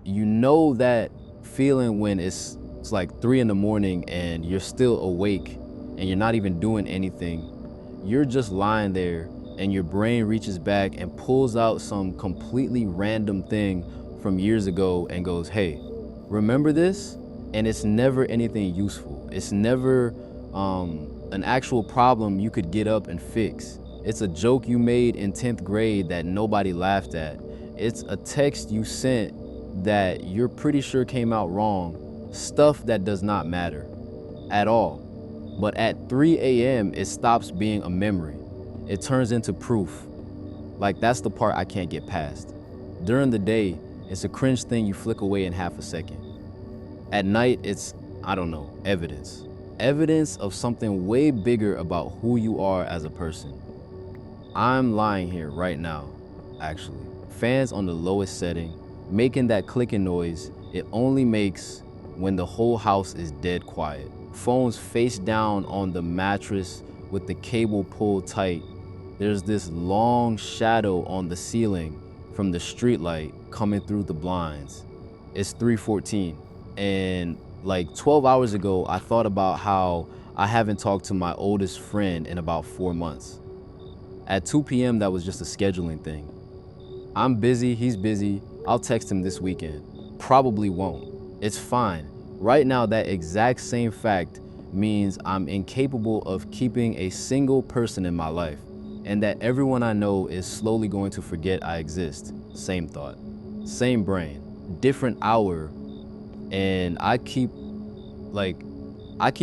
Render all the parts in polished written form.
You know that feeling when it's like 3 in the morning and you're still awake and you're not even doing anything. You're just lying there and your brain reaches back and pulls out some completely random thing from years ago and goes, hey, remember this? And it's never anything useful. It's never an actual problem you could get up and fix. It's a joke you made in 10th grade that nobody laughed at. It's a text you sent that you're pretty sure came out wrong. Stuff that does not matter at all. But at 3 a.m., it stops being a memory. It turns into proof. Like, that's the part I can't get past. During the day, it's a cringe thing you flick away in half a second. At night, it's, I don't know, evidence. Evidence of something way bigger about who you are as a person. I'm lying here right now, actually. Fans on the lowest setting, making that clicking noise it only makes when the whole house is dead quiet. Phones face down on the mattress with the cable pulled tight. There's this long shadow on the ceiling from the streetlight coming through the blinds. It's 3:14, and like 12 hours ago, I thought about how I haven't talked to my oldest friend in about 4 months. At 2 p.m., that was just a scheduling thing. I'm busy, he's busy, I'll text him this weekend. Probably won't. It's fine. Right now, that exact same fact means I'm incapable of keeping a single person in my life, and that everyone I know is slowly going to forget I exist. Same thought, same brain, different hour, and I keep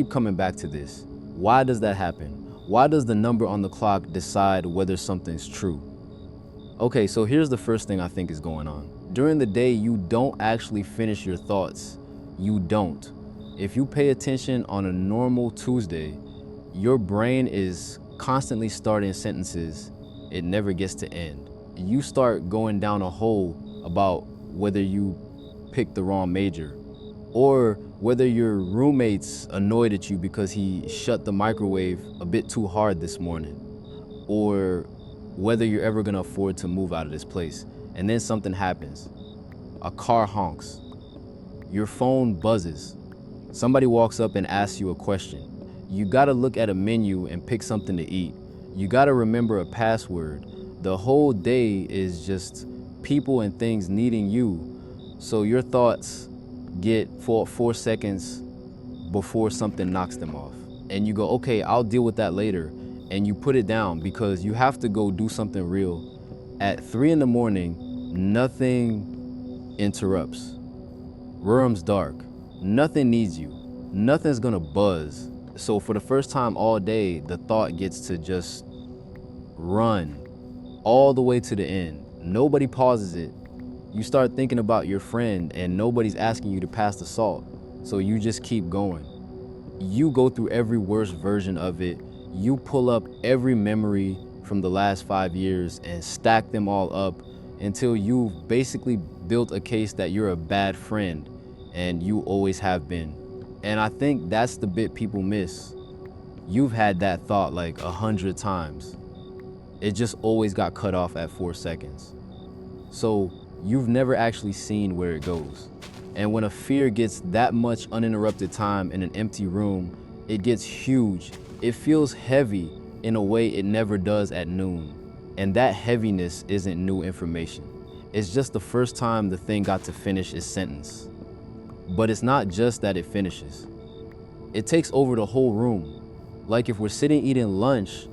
coming back to this. Why does that happen? Why does the number on the clock decide whether something's true? Okay, so here's the first thing I think is going on. During the day, you don't actually finish your thoughts. You don't. If you pay attention on a normal Tuesday, your brain is constantly starting sentences. It never gets to end. You start going down a hole about whether you picked the wrong major, or whether your roommate's annoyed at you because he shut the microwave a bit too hard this morning, or whether you're ever gonna afford to move out of this place. And then something happens. A car honks. Your phone buzzes. Somebody walks up and asks you a question. You gotta look at a menu and pick something to eat. You gotta remember a password. The whole day is just people and things needing you. So your thoughts get 4 seconds before something knocks them off. And you go, okay, I'll deal with that later. And you put it down because you have to go do something real. At 3 in the morning, nothing interrupts. Room's dark. Nothing needs you. Nothing's gonna buzz. So for the first time all day, the thought gets to just run all the way to the end. Nobody pauses it. You start thinking about your friend and nobody's asking you to pass the salt. So you just keep going. You go through every worst version of it. You pull up every memory from the last 5 years and stack them all up until you've basically built a case that you're a bad friend and you always have been. And I think that's the bit people miss. You've had that thought like 100 times. It just always got cut off at 4 seconds. So you've never actually seen where it goes. And when a fear gets that much uninterrupted time in an empty room, it gets huge. It feels heavy in a way it never does at noon. And that heaviness isn't new information. It's just the first time the thing got to finish its sentence. But it's not just that it finishes. It takes over the whole room. Like if we're sitting eating lunch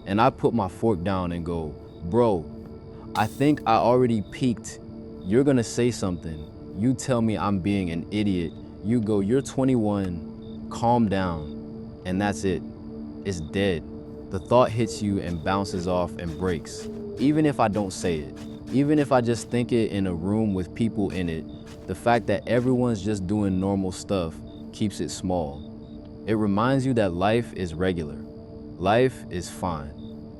and I put my fork down and go, bro, I think I already peaked. You're gonna say something. You tell me I'm being an idiot. You go, you're 21, calm down. And that's it. It's dead. The thought hits you and bounces off and breaks. Even if I don't say it, even if I just think it in a room with people in it, the fact that everyone's just doing normal stuff keeps it small. It reminds you that life is regular. Life is fine.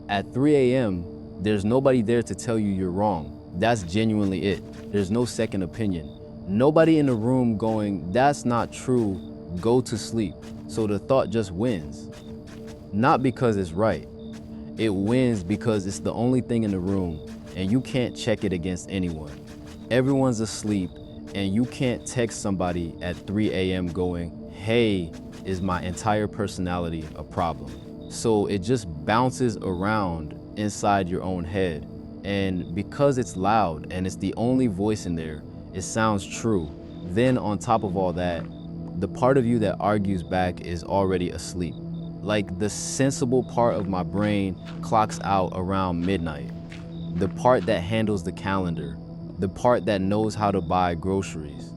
At 3 a.m., there's nobody there to tell you you're wrong. That's genuinely it. There's no second opinion. Nobody in the room going, that's not true, go to sleep. So the thought just wins. Not because it's right. It wins because it's the only thing in the room and you can't check it against anyone. Everyone's asleep, And you can't text somebody at 3 a.m. going, hey, is my entire personality a problem? So it just bounces around inside your own head. And because it's loud and it's the only voice in there, it sounds true. Then on top of all that, the part of you that argues back is already asleep. Like the sensible part of my brain clocks out around midnight. The part that handles the calendar, the part that knows how to buy groceries.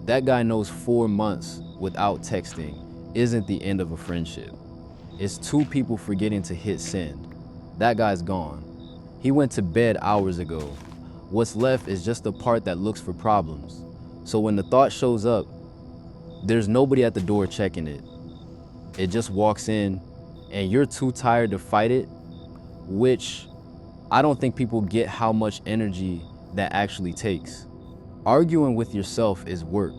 That guy knows 4 months without texting isn't the end of a friendship. It's two people forgetting to hit send. That guy's gone. He went to bed hours ago. What's left is just the part that looks for problems. So when the thought shows up, there's nobody at the door checking it. It just walks in and you're too tired to fight it, which I don't think people get how much energy that actually takes. Arguing with yourself is work.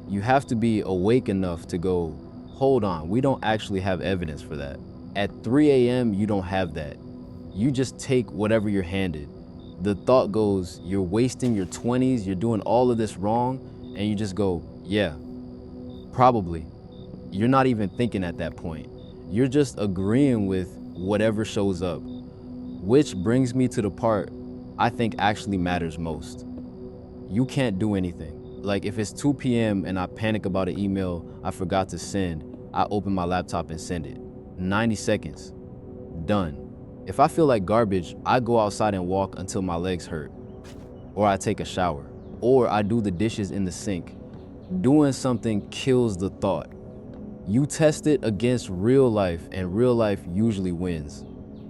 You have to be awake enough to go, hold on, we don't actually have evidence for that. At 3 a.m., you don't have that. You just take whatever you're handed. The thought goes, you're wasting your 20s, you're doing all of this wrong, and you just go, yeah, probably. You're not even thinking at that point. You're just agreeing with whatever shows up. Which brings me to the part I think actually matters most. You can't do anything. Like if it's 2 p.m. and I panic about an email I forgot to send, I open my laptop and send it. 90 seconds, done. If I feel like garbage, I go outside and walk until my legs hurt. Or I take a shower. Or I do the dishes in the sink. Doing something kills the thought. You test it against real life and real life usually wins.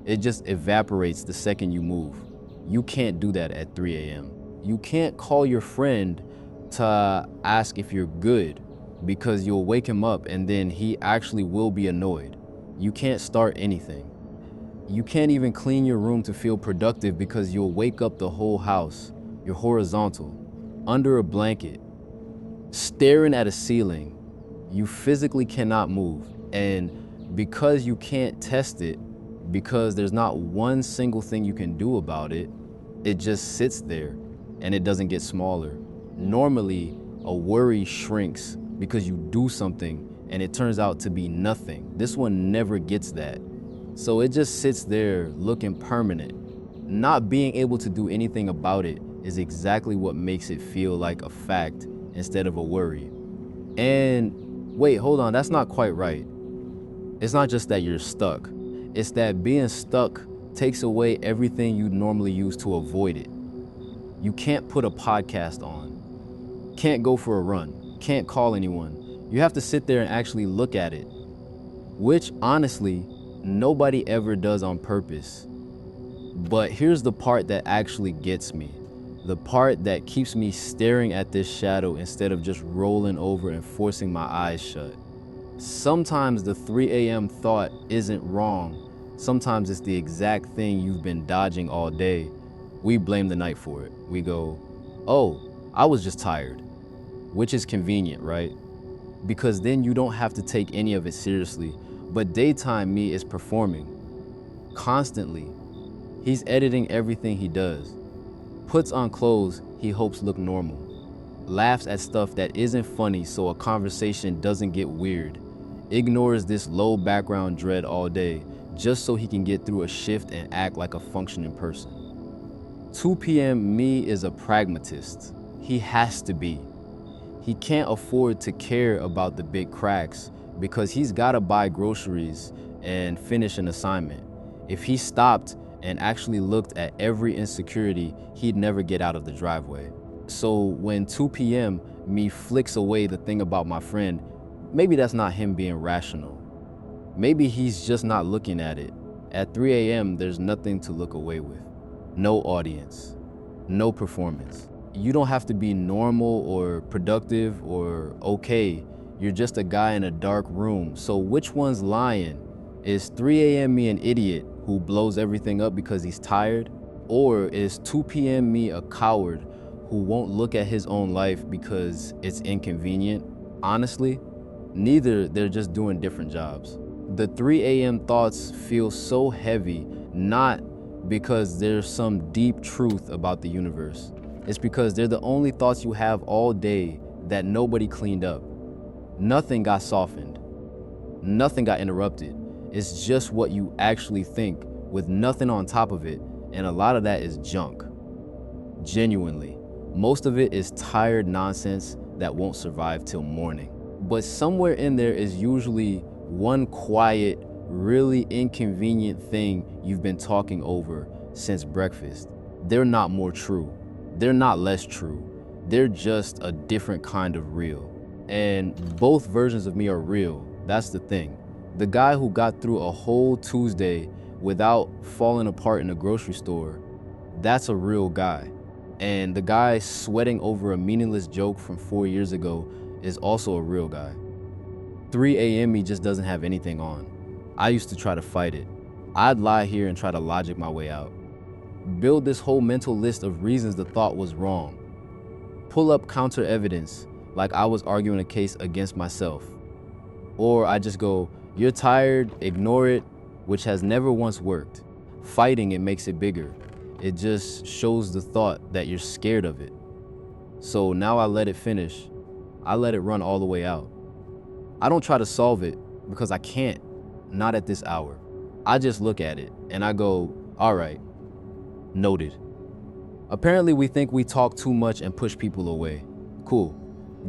It just evaporates the second you move. You can't do that at 3 a.m. You can't call your friend to ask if you're good because you'll wake him up and then he actually will be annoyed. You can't start anything. You can't even clean your room to feel productive because you'll wake up the whole house. You're horizontal, under a blanket, staring at a ceiling. You physically cannot move. And because you can't test it, because there's not one single thing you can do about it, it just sits there and it doesn't get smaller. Normally, a worry shrinks because you do something and it turns out to be nothing. This one never gets that. So it just sits there looking permanent. Not being able to do anything about it is exactly what makes it feel like a fact instead of a worry. And wait, hold on, that's not quite right. It's not just that you're stuck. It's that being stuck takes away everything you normally use to avoid it. You can't put a podcast on, can't go for a run, can't call anyone. You have to sit there and actually look at it, which honestly, nobody ever does on purpose. But here's the part that actually gets me. The part that keeps me staring at this shadow instead of just rolling over and forcing my eyes shut. Sometimes the 3 a.m. thought isn't wrong. Sometimes it's the exact thing you've been dodging all day. We blame the night for it. We go, oh, I was just tired. Which is convenient, right? Because then you don't have to take any of it seriously. But daytime me is performing constantly. He's editing everything he does. Puts on clothes he hopes look normal. Laughs at stuff that isn't funny so a conversation doesn't get weird. Ignores this low background dread all day just so he can get through a shift and act like a functioning person. 2 p.m. me is a pragmatist. He has to be. He can't afford to care about the big cracks because he's gotta buy groceries and finish an assignment. If he stopped and actually looked at every insecurity, he'd never get out of the driveway. So when 2 p.m. me flicks away the thing about my friend, maybe that's not him being rational. Maybe he's just not looking at it. At 3 a.m., there's nothing to look away with. No audience, no performance. You don't have to be normal or productive or okay. You're just a guy in a dark room. So which one's lying? Is 3 a.m. me an idiot who blows everything up because he's tired? Or is 2 p.m. me a coward who won't look at his own life because it's inconvenient? Honestly, neither. They're just doing different jobs. The 3 a.m. thoughts feel so heavy, not because there's some deep truth about the universe, It's because they're the only thoughts you have all day that nobody cleaned up. Nothing got softened. Nothing got interrupted. It's just what you actually think with nothing on top of it, and a lot of that is junk. Genuinely. Most of it is tired nonsense that won't survive till morning. But somewhere in there is usually one quiet, really inconvenient thing you've been talking over since breakfast. They're not more true. They're not less true. They're just a different kind of real. And both versions of me are real. That's the thing. The guy who got through a whole Tuesday without falling apart in a grocery store, that's a real guy. And the guy sweating over a meaningless joke from 4 years ago is also a real guy. 3 a.m. me just doesn't have anything on. I used to try to fight it. I'd lie here and try to logic my way out. Build this whole mental list of reasons the thought was wrong. Pull up counter evidence like I was arguing a case against myself. Or I just go, you're tired, ignore it, which has never once worked. Fighting it makes it bigger. It just shows the thought that you're scared of it. So now I let it finish. I let it run all the way out. I don't try to solve it because I can't, not at this hour. I just look at it and I go, all right, noted. Apparently we think we talk too much and push people away. Cool,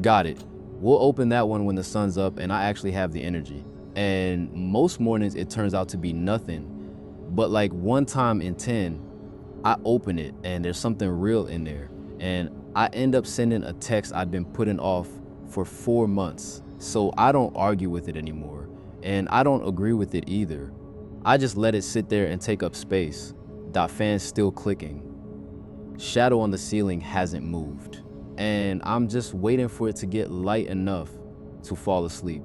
got it. We'll open that one when the sun's up and I actually have the energy. And most mornings it turns out to be nothing. But like one time in 10, I open it and there's something real in there. And I end up sending a text I'd been putting off for 4 months. So I don't argue with it anymore. And I don't agree with it either. I just let it sit there and take up space. Fan's still clicking. Shadow on the ceiling hasn't moved. And I'm just waiting for it to get light enough to fall asleep.